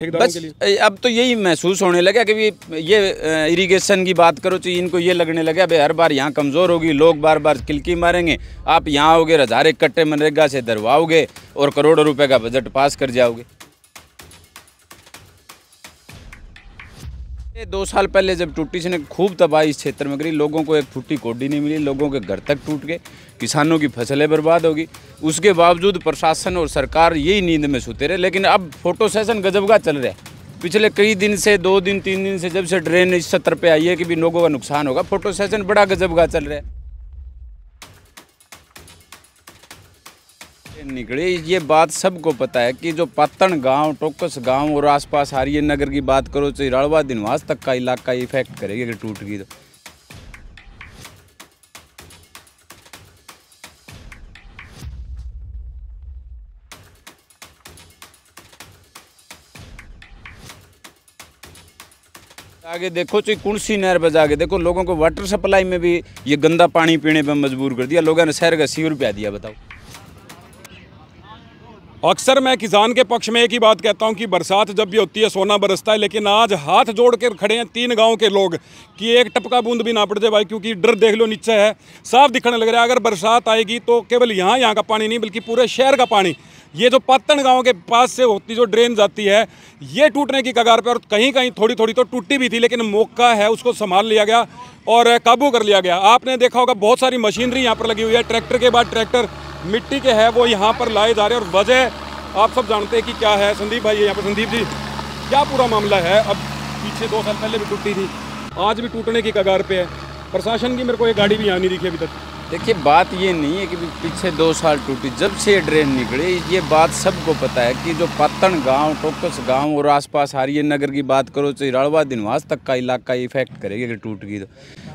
ठेकेदारों के लिए? बस अब तो यही महसूस होने लगा कि ये इरिगेशन की बात करो तो इनको ये लगने लगा भाई हर बार यहाँ कमज़ोर होगी, लोग बार बार किल्की मारेंगे, आप यहाँ आओगे 1000 कट्टे मनरेगा से दरवाओगे और करोड़ों रुपए का बजट पास कर जाओगे। 2 साल पहले जब टूटी से ने खूब तबाही इस क्षेत्र में करी, लोगों को एक फुट्टी कोडी नहीं मिली, लोगों के घर तक टूट गए, किसानों की फसलें बर्बाद होगी। उसके बावजूद प्रशासन और सरकार यही नींद में सोते रहे। लेकिन अब फोटो सेशन गजब का चल रहा है। पिछले कई दिन से 2 दिन 3 दिन से जब से ड्रेन इस सत्र पे आई है कि भी लोगों का नुकसान होगा, फोटो सेशन बड़ा गजब का चल रहा है। निकले ये बात सबको पता है कि जो पातन गांव, टोकस गांव और आसपास आर्य नगर की बात करो तो राड़वा दिनवास तक का इलाका इफेक्ट करेगी अगर टूट गई तो। आगे देखो तो कुणसी नहर पर जाके देखो, लोगों को वाटर सप्लाई में भी ये गंदा पानी पीने पर मजबूर कर दिया। लोगों ने शहर का 80 रुपया दिया, बताओ। अक्सर मैं किसान के पक्ष में एक ही बात कहता हूं कि बरसात जब भी होती है सोना बरसता है, लेकिन आज हाथ जोड़ कर खड़े हैं 3 गांव के लोग कि एक टपका बूंद भी ना पड़ जाए भाई, क्योंकि डर देख लो नीचे है, साफ दिखने लग रहा है। अगर बरसात आएगी तो केवल यहाँ का पानी नहीं बल्कि पूरे शहर का पानी, ये जो पातन गांव के पास से होती जो ड्रेन जाती है, ये टूटने की कगार पर। और कहीं कहीं थोड़ी थोड़ी तो टूटी भी थी, लेकिन मौका है उसको संभाल लिया गया और काबू कर लिया गया। आपने देखा होगा बहुत सारी मशीनरी यहाँ पर लगी हुई है, ट्रैक्टर के बाद ट्रैक्टर मिट्टी के है वो यहाँ पर लाए जा रहे हैं। और वजह आप सब जानते हैं कि क्या है। संदीप भाई है यहाँ पर। संदीप जी, क्या पूरा मामला है? अब पीछे 2 साल पहले भी टूटी थी, आज भी टूटने की कगार पे है। प्रशासन की मेरे को एक गाड़ी भी यहाँ नहीं दिखी अभी तक। देखिए बात ये नहीं है कि पीछे 2 साल टूटी, जब से ये ड्रेन निकली ये बात सबको पता है कि जो पातन गांव, टोकस गांव और आसपास आर्य नगर की बात करो तो राड़वा दिनवास तक का इलाका इफेक्ट करेगी अगर टूट गई तो।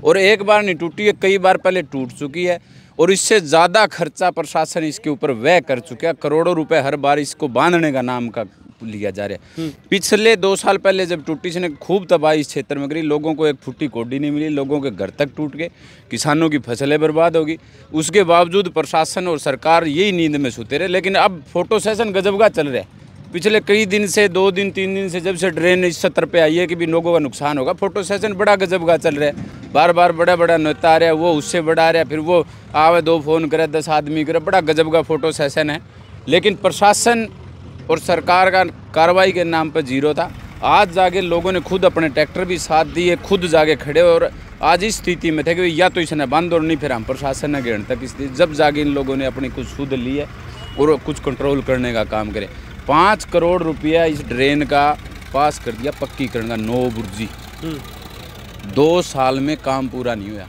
और एक बार नहीं टूटी है, कई बार पहले टूट चुकी है और इससे ज़्यादा खर्चा प्रशासन इसके ऊपर व्यय कर चुका है। करोड़ों रुपए हर बार इसको बांधने का नाम का लिया जा रहा है। पिछले 2 साल पहले जब टूटी से ने खूब तबाही इस क्षेत्र में करी, लोगों को एक फुट्टी कोडी नहीं मिली, लोगों के घर तक टूट गए, किसानों की फसलें बर्बाद होगी। उसके बावजूद प्रशासन और सरकार यही नींद में सोते रहे। लेकिन अब फोटो सेशन गजब का चल रहा है। पिछले कई दिन से 2 दिन 3 दिन से जब से ड्रेन इस सत्र पे आई है कि भी लोगों का नुकसान होगा, फोटो सेशन बड़ा गजब का चल रहा है। बार बार बड़ा बड़ा नेता आ रहा है, वो उससे बड़ा आ रहा है, फिर वो आवे 2 फोन करे 10 आदमी करे, बड़ा गजब का फोटो सेशन है। लेकिन प्रशासन और सरकार का कार्रवाई के नाम पर जीरो था। आज जाके लोगों ने खुद अपने ट्रैक्टर भी साथ दिए, खुद जाके खड़े और आज इस स्थिति में थे कि या तो इसने बंद और नहीं फिर हम प्रशासन ने घेरने तक स्थिति। जब जाके इन लोगों ने अपनी कुछ सूद ली है और कुछ कंट्रोल करने का काम करे। 5 करोड़ रुपया इस ड्रेन का पास कर दिया पक्कीकरण का, 9 बुर्जी। 2 साल में काम पूरा नहीं हुआ।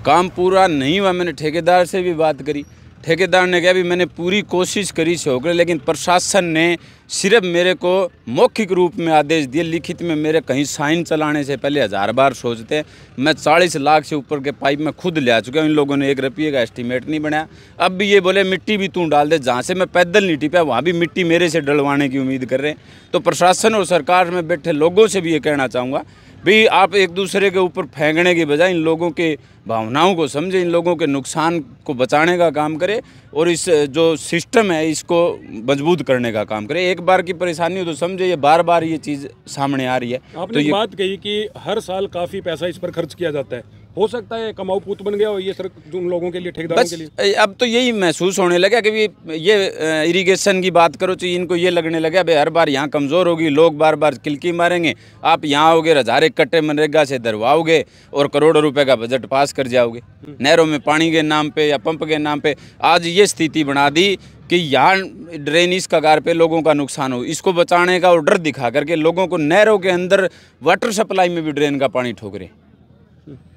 काम पूरा नहीं हुआ, मैंने ठेकेदार से भी बात करी, ठेकेदार ने कहा भी मैंने पूरी कोशिश करी से होकर, लेकिन प्रशासन ने सिर्फ मेरे को मौखिक रूप में आदेश दिए, लिखित में मेरे कहीं साइन चलाने से पहले 1000 बार सोचते हैं। मैं 40 लाख से ऊपर के पाइप में खुद ले आ चुका हूँ, इन लोगों ने 1 रुपये का एस्टीमेट नहीं बनाया। अब भी ये बोले मिट्टी भी तू डाल दे, जहाँ से मैं पैदल नहीं टिपा वहाँ भी मिट्टी मेरे से डलवाने की उम्मीद कर रहे हैं। तो प्रशासन और सरकार में बैठे लोगों से भी ये कहना चाहूँगा भी आप एक दूसरे के ऊपर फेंकने की बजाय इन लोगों के भावनाओं को समझे, इन लोगों के नुकसान को बचाने का काम करे और इस जो सिस्टम है इसको मजबूत करने का काम करे। एक बार की परेशानी हो तो समझे, ये बार बार ये चीज़ सामने आ रही है। आपने तो ये बात कही कि हर साल काफ़ी पैसा इस पर खर्च किया जाता है, हो सकता है कमाऊ पूत बन गया हो ये सर उन लोगों के लिए, ठेकेदारों के लिए। अब तो यही महसूस होने लगा कि ये इरिगेशन की बात करो तो इनको ये लगने लगा भाई हर बार यहाँ कमज़ोर होगी, लोग बार बार किल्की मारेंगे, आप यहाँ आओगे 1000 कट्टे मनरेगा से दरवाओगे और करोड़ों रुपए का बजट पास कर जाओगे। नहरों में पानी के नाम पे या पंप के नाम पे आज ये स्थिति बना दी कि यहाँ ड्रेन इस कगार पे लोगों का नुकसान हो। इसको बचाने का ऑर्डर दिखा करके लोगों को नहरों के अंदर वाटर सप्लाई में भी ड्रेन का पानी ठोक रहे।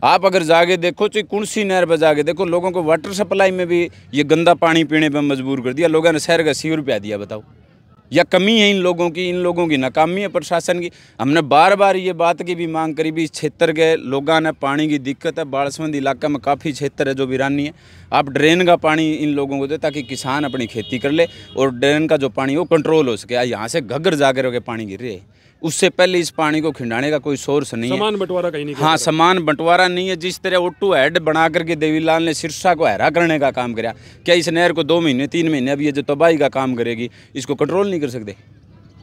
आप अगर जाके देखो तो कुणसी नहर पर जाके देखो, लोगों को वाटर सप्लाई में भी ये गंदा पानी पीने पर मजबूर कर दिया। लोगों ने शहर का 80 रुपया दिया, बताओ। या कमी है इन लोगों की नाकामी है प्रशासन की। हमने बार बार ये बात की भी मांग करी भी इस क्षेत्र के लोगों ने पानी की दिक्कत है, बाड़समंद इलाका में काफ़ी क्षेत्र है जो वीरानी है, आप ड्रेन का पानी इन लोगों को दे ताकि किसान अपनी खेती कर ले और ड्रेन का जो पानी वो कंट्रोल हो सके। यहाँ से घग्गर जाकर के पानी गिर रही है, उससे पहले इस पानी को खिंडाने का कोई सोर्स नहीं है। समान बंटवारा कहीं नहीं। हाँ, समान बंटवारा नहीं है। जिस तरह ओटू हेड बना करके देवीलाल ने सिरसा को हैरा करने का काम किया, क्या इस नहर को 2 महीने 3 महीने अब ये जो तबाही का काम करेगी इसको कंट्रोल नहीं कर सकते?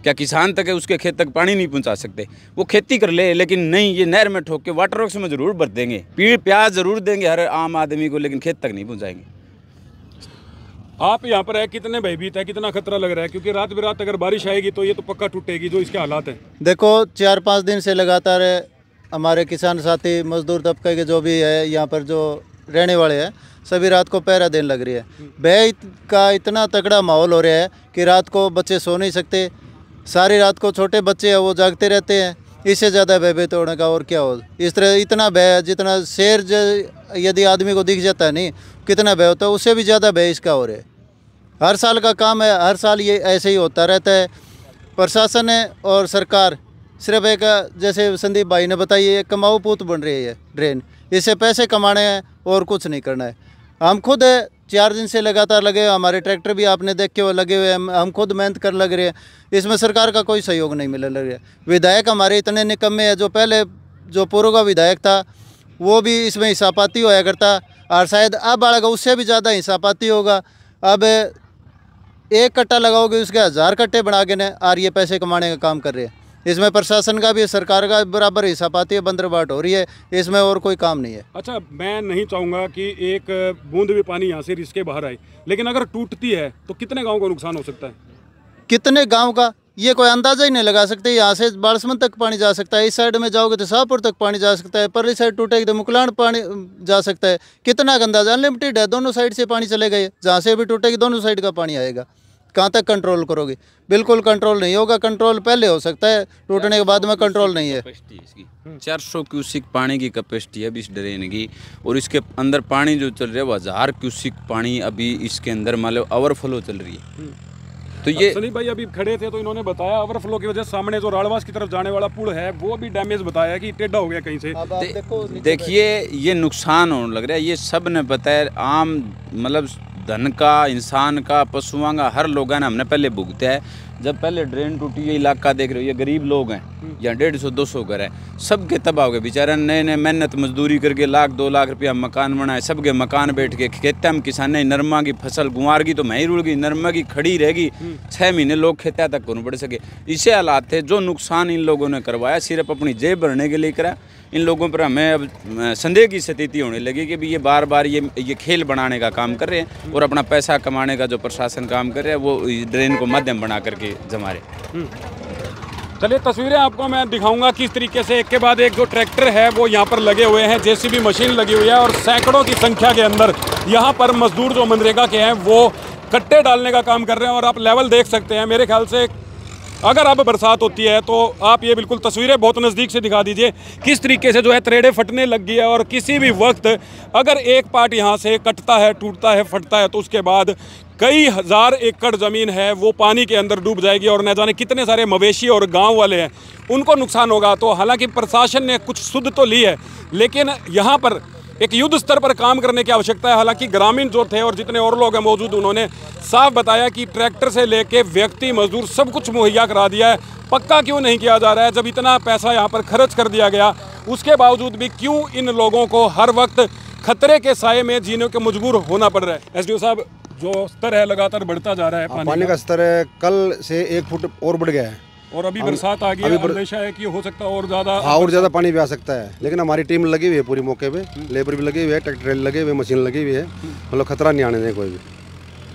क्या किसान तक है उसके खेत तक पानी नहीं पहुंचा सकते? वो खेती कर ले, लेकिन नहीं, ये नहर में ठोक के वाटर वर्क्स में ज़रूर भर देंगे, प्याज ज़रूर देंगे हर आम आदमी को, लेकिन खेत तक नहीं पहुंचाएंगे। आप यहाँ पर है, कितने भयभीत है, कितना खतरा लग रहा है? क्योंकि रात बिरात अगर बारिश आएगी तो ये तो पक्का टूटेगी, जो इसके हालात हैं। देखो 4-5 दिन से लगातार हमारे किसान साथी मजदूर तबके के जो भी है यहाँ पर जो रहने वाले हैं सभी रात को पहरा देने लग रही है। भय का इतना तगड़ा माहौल हो रहा है कि रात को बच्चे सो नहीं सकते, सारी रात को छोटे बच्चे हैं वो जागते रहते हैं। इससे ज़्यादा भयभीत होने का और क्या हो? इस तरह इतना भय, जितना शेर यदि आदमी को दिख जाता है नहीं कितना भय होता है, उससे भी ज़्यादा भय इसका हो रहा है। हर साल का काम है, हर साल ये ऐसे ही होता रहता है। प्रशासन है और सरकार सिर्फ एक, जैसे संदीप भाई ने बताई, एक कमाऊ पूत बन रही है ड्रेन। इससे पैसे कमाने हैं और कुछ नहीं करना है। हम खुद 4 दिन से लगातार लगे हुए, हमारे ट्रैक्टर भी आपने देखे हुए लगे हुए हैं, हम खुद मेहनत कर लग रहे हैं। इसमें सरकार का कोई सहयोग नहीं मिलने लग रहा है। विधायक हमारे इतने निकम्मे हैं, जो पहले जो पूर्व का विधायक था वो भी इसमें हिस्सापाती होया करता, और शायद अब आएगा उससे भी ज़्यादा हिस्सापाती होगा। अब 1 कट्टा लगाओगे उसके 1000 कट्टे बना के ने और ये पैसे कमाने का काम कर रहे हैं। इसमें प्रशासन का भी सरकार का बराबर हिस्सापाती है, बंदरबाट हो रही है, इसमें और कोई काम नहीं है। अच्छा, मैं नहीं चाहूँगा कि एक बूंद भी पानी यहाँ से रिस के बाहर आए, लेकिन अगर टूटती है तो कितने गाँव को नुकसान हो सकता है? कितने गांव का ये कोई अंदाजा ही नहीं लगा सकते। यहाँ से बालसमंद तक पानी जा सकता है, इस साइड में जाओगे तो शाहपुर तक पानी जा सकता है, परली साइड टूटेगी तो मुकलान पानी जा सकता है। कितना अंदाजा? अनलिमिटेड है, दोनों साइड से पानी चले गए, जहाँ से भी टूटेगी दोनों साइड का पानी आएगा। कहाँ तक कंट्रोल करोगे? बिल्कुल कंट्रोल नहीं होगा। कंट्रोल पहले हो सकता है, टूटने के बाद में कंट्रोल नहीं है। 400 क्यूसिक पानी की कैपेसिटी है अभी इस ड्रेन की, और इसके अंदर पानी जो चल रहा है वो 1000 क्यूसिक पानी अभी इसके अंदर मान लो ओवरफ्लो चल रही है। तो ये सनी भाई अभी खड़े थे तो इन्होंने बताया ओवरफ्लो की वजह से सामने जो राड़वास की तरफ जाने वाला पुल है वो भी डैमेज बताया कि टेढ़ा हो गया कहीं से। देखिए ये नुकसान होने लग रहा है, ये सब ने बताया। आम मतलब धन का, इंसान का, पशुओं का, हर लोगों ने हमने पहले भुगता है। जब पहले ड्रेन टूटी, ये इलाका देख रहे हो, ये गरीब लोग हैं, यहाँ 150-200 घर है, सबके तबाह हो गए बेचारा। नए नए मेहनत मजदूरी करके 1-2 लाख रुपया मकान बनाए, सबके मकान बैठ के खेता में किसान नरमा की फसल, गुआर की तो मैं ही रुड़ गई, नरमा की खड़ी रहेगी, 6 महीने लोग खेता तक को नहीं बढ़ सके। इसे हालात थे। जो नुकसान इन लोगों ने करवाया सिर्फ अपनी जेब भरने के लिए करा। इन लोगों पर हमें अब संदेह की स्थिति होने लगी कि भी ये बार बार ये खेल बनाने का काम कर रहे हैं, और अपना पैसा कमाने का जो प्रशासन काम कर रहा है वो ड्रेन को माध्यम बना करके जमा रहे। चलिए तस्वीरें आपको मैं दिखाऊंगा किस तरीके से एक के बाद एक जो ट्रैक्टर है वो यहाँ पर लगे हुए हैं, जेसीबी मशीन लगी हुई है, और सैकड़ों की संख्या के अंदर यहाँ पर मजदूर जो मनरेगा के हैं वो कट्टे डालने का काम कर रहे हैं। और आप लेवल देख सकते हैं, मेरे ख्याल से अगर अब बरसात होती है तो आप ये बिल्कुल तस्वीरें बहुत नज़दीक से दिखा दीजिए किस तरीके से जो है त्रेड़े फटने लग गई है। और किसी भी वक्त अगर एक पार्ट यहाँ से कटता है, टूटता है, फटता है तो उसके बाद कई हज़ार एकड़ ज़मीन है वो पानी के अंदर डूब जाएगी, और न जाने कितने सारे मवेशी और गांव वाले हैं उनको नुकसान होगा। तो हालांकि प्रशासन ने कुछ सुध तो ली है, लेकिन यहाँ पर एक युद्ध स्तर पर काम करने की आवश्यकता है। हालांकि ग्रामीण जो थे और जितने और लोग हैं मौजूद, उन्होंने साफ बताया कि ट्रैक्टर से लेके व्यक्ति मजदूर सब कुछ मुहैया करा दिया है। पक्का क्यों नहीं किया जा रहा है? जब इतना पैसा यहाँ पर खर्च कर दिया गया उसके बावजूद भी क्यों इन लोगों को हर वक्त खतरे के साए में जीने के मजबूर होना पड़ रहा है? एसडीओ साहब, जो स्तर है लगातार बढ़ता जा रहा है, पानी का स्तर है कल से 1 फुट और बढ़ गया है, और अभी बरसात आ गई है, अंदेशा है कि हो सकता है और ज़्यादा और ज़्यादा पानी भी आ सकता है। लेकिन हमारी टीम लगी हुई है पूरी मौके पे, लेबर भी लगी हुई है, ट्रैक्टर लगे हुए, मशीन लगी हुई है, मतलब खतरा नहीं आने दें कोई भी।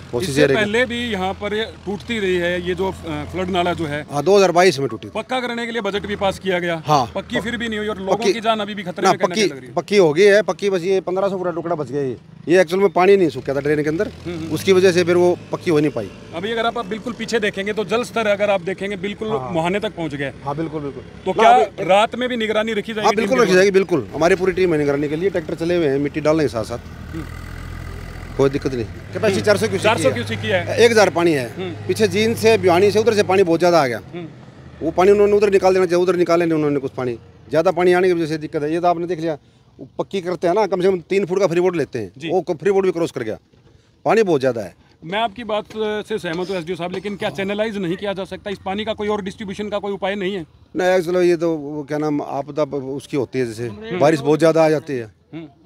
कोशिश ये पहले भी यहाँ पर टूटती रही है ये जो फ्लड नाला जो है। हाँ, 2022 में टूटी। पक्का करने के लिए बजट भी पास किया गया। हाँ, पक्की फिर भी नहीं हुई और लोगों की जान अभी भी खतरे में पक्की पक्की हो गई है। पक्की बस ये 1500 पूरा टुकड़ा बच गया। ये एक्चुअल में पानी नहीं सूख गया था ड्रेन के अंदर, उसकी वजह से फिर वो पक्की हो नहीं पाई। अभी अगर आप बिल्कुल पीछे देखेंगे तो जल स्तर अगर आप देखेंगे बिल्कुल मुहाने तक पहुँच गए। हाँ बिल्कुल बिल्कुल। तो क्या रात में भी निगरानी रखी जाएगी? हाँ बिल्कुल रखी जाएगी, बिल्कुल। हमारी पूरी टीम है निगरानी के लिए, ट्रैक्टर चले हुए हैं, मिट्टी डालने के साथ साथ, कोई दिक्कत नहीं। कैपेसिटी 400 क्यूसेक की है, 1000 पानी है। पीछे जीन से भिवानी से उधर से पानी बहुत ज़्यादा आ गया, वो पानी उन्होंने उधर निकाल देना चाहिए, उधर निकाले नहीं उन्होंने कुछ पानी। ज़्यादा पानी आने की वजह से दिक्कत है। ये तो आपने देख लिया, पक्की करते हैं ना, कम से कम 3 फुट का फ्री बोर्ड लेते हैं, वो फ्री बोर्ड भी क्रॉस कर गया, पानी बहुत ज़्यादा है। मैं आपकी बात से सहमत हूँ एसडीओ साहब, लेकिन क्या चैनलाइज नहीं किया जा सकता? इस पानी का कोई और डिस्ट्रीब्यूशन का कोई उपाय नहीं है? नहीं, चलो ये तो क्या नाम आपदा उसकी होती है, जैसे बारिश बहुत ज़्यादा आ जाती है,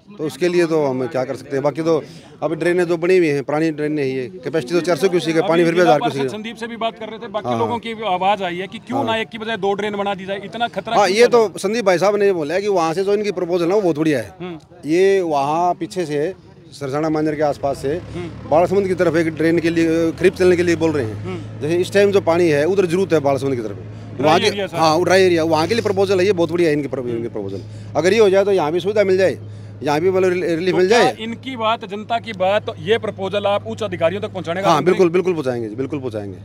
तो उसके लिए तो हम क्या कर सकते हैं। बाकी तो अभी ड्रेनें जो बनी हुई हैं पुरानी ड्रेनें ही है, कैपेसिटी तो 400 क्यूसेक है, पानी फिर भी 1000 क्यूसेक। संदीप से भी बात कर रहे थे, बाकी लोगों की आवाज आई है कि क्यों ना एक की बजाय 2 ड्रेन बना दी जाए, इतना खतरा। हाँ, ये तो संदीप भाई साहब ने ये बोला है कि वहाँ से जो इनकी प्रपोजल है वो बहुत बढ़िया है। ये वहाँ पीछे से सरसाना मांजर के आसपास से बालसमुंद की तरफ एक ड्रेन के लिए खरीफ चलने के लिए बोल रहे हैं। जैसे इस टाइम जो पानी है उधर जरूरत है बालसमुंद की तरफ, वहाँ के, हाँ ड्राई एरिया, वहाँ के लिए प्रपोजल है, ये बहुत बढ़िया है इनकी प्रपोजल। अगर ये हो जाए तो यहाँ भी सुविधा मिल जाए, यहाँ भी मतलब रिलीफ मिल जाए। इनकी बात, जनता की बात, ये प्रपोजल आप उच्च अधिकारियों तक पहुँचाने का? हाँ बिल्कुल बिल्कुल पहुँचाएंगे, बिल्कुल पहुँचाएंगे।